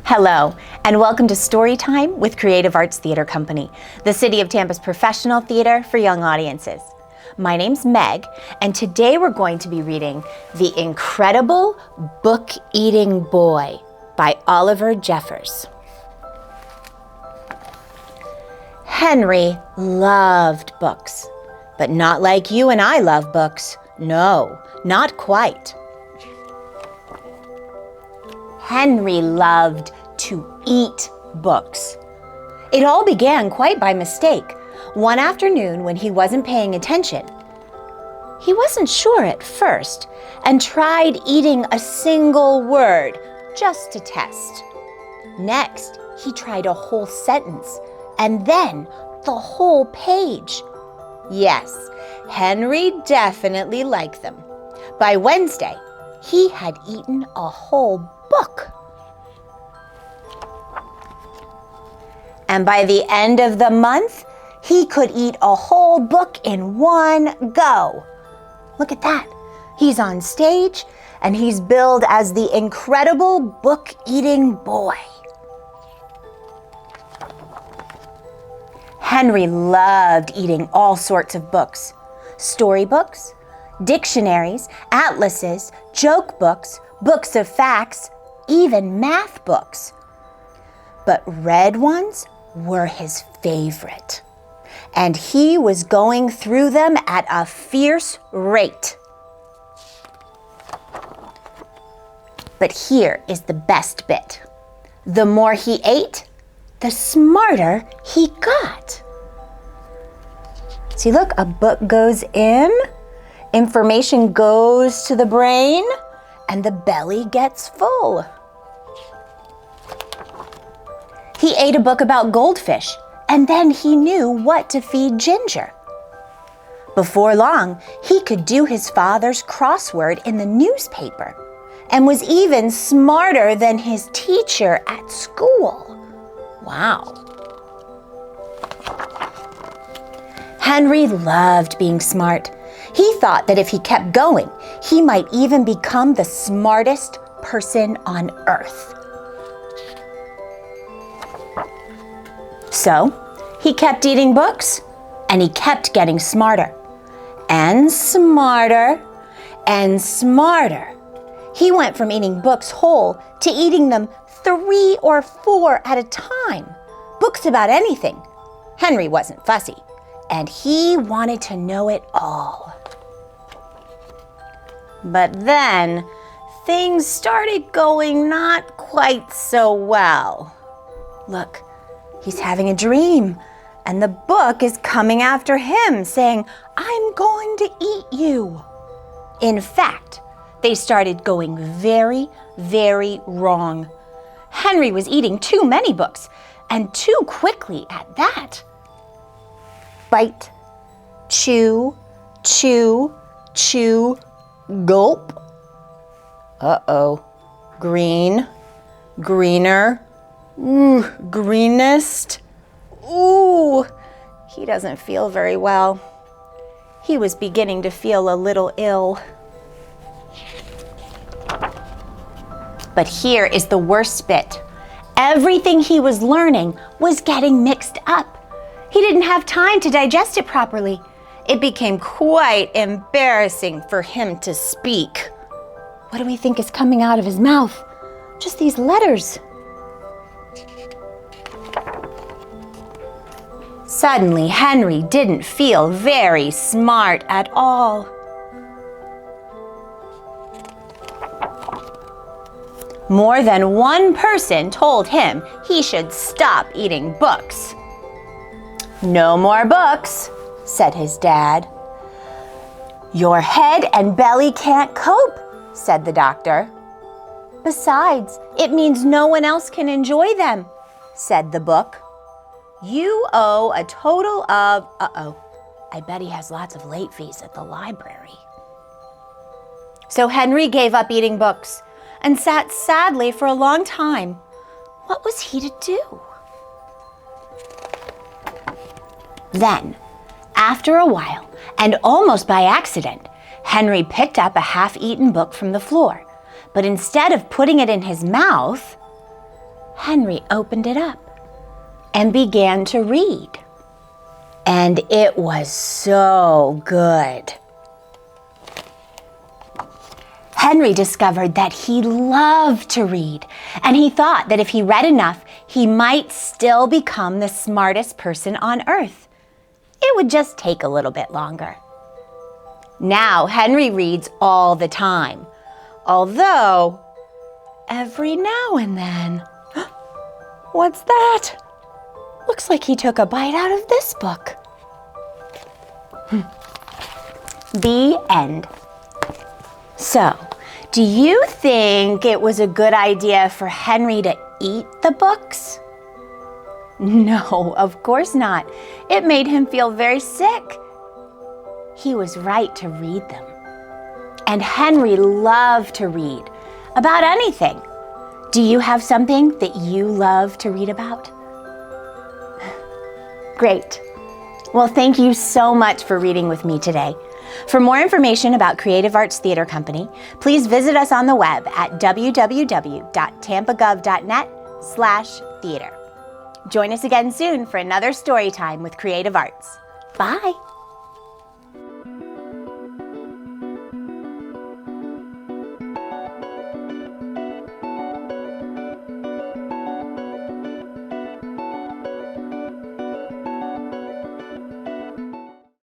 Hello, and welcome to Storytime with Creative Arts Theater Company, the City of Tampa's professional theater for young audiences. My name's Meg, and today we're going to be reading The Incredible Book-Eating Boy by Oliver Jeffers. Henry loved books, but not like you and I love books. No, not quite. Henry loved to eat books. It all began quite by mistake. One afternoon when he wasn't paying attention, he wasn't sure at first and tried eating a single word just to test. Next, he tried a whole sentence and then the whole page. Yes, Henry definitely liked them. By Wednesday, he had eaten a whole book. And by the end of the month, he could eat a whole book in one go. Look at that. He's on stage and he's billed as the Incredible Book-Eating Boy. Henry loved eating all sorts of books. Storybooks, dictionaries, atlases, joke books, books of facts, even math books. But red ones were his favorite, and he was going through them at a fierce rate. But here is the best bit. The more he ate, the smarter he got. See, look, a book goes in, information goes to the brain, and the belly gets full. He ate a book about goldfish, and then he knew what to feed Ginger. Before long, he could do his father's crossword in the newspaper and was even smarter than his teacher at school. Wow. Henry loved being smart. He thought that if he kept going, he might even become the smartest person on earth. So, he kept eating books, and he kept getting smarter. And smarter, and smarter. He went from eating books whole to eating them 3 or 4 at a time. Books about anything. Henry wasn't fussy, and he wanted to know it all. But then, things started going not quite so well. Look, he's having a dream, and the book is coming after him, saying, "I'm going to eat you." In fact, they started going very, very wrong. Henry was eating too many books, and too quickly at that. Bite, chew, chew, chew, gulp. Uh-oh. Green, greener, ooh, greenest. Ooh, he doesn't feel very well. He was beginning to feel a little ill. But here is the worst bit. Everything he was learning was getting mixed up. He didn't have time to digest it properly. It became quite embarrassing for him to speak. What do we think is coming out of his mouth? Just these letters. Suddenly, Henry didn't feel very smart at all. More than one person told him he should stop eating books. "No more books," said his dad. "Your head and belly can't cope," said the doctor. "Besides, it means no one else can enjoy them," said the book. "You owe a total of..." I bet he has lots of late fees at the library. So Henry gave up eating books and sat sadly for a long time. What was he to do? Then, after a while, and almost by accident, Henry picked up a half-eaten book from the floor, but instead of putting it in his mouth, Henry opened it up and began to read. And it was so good. Henry discovered that he loved to read, and he thought that if he read enough, he might still become the smartest person on earth. It would just take a little bit longer. Now, Henry reads all the time, although every now and then, what's that? Looks like he took a bite out of this book. The end. So, do you think it was a good idea for Henry to eat the books? No, of course not. It made him feel very sick. He was right to read them. And Henry loved to read about anything. Do you have something that you love to read about? Great. Well, thank you so much for reading with me today. For more information about Creative Arts Theater Company, please visit us on the web at www.tampagov.net/theater. Join us again soon for another story time with Creative Arts. Bye.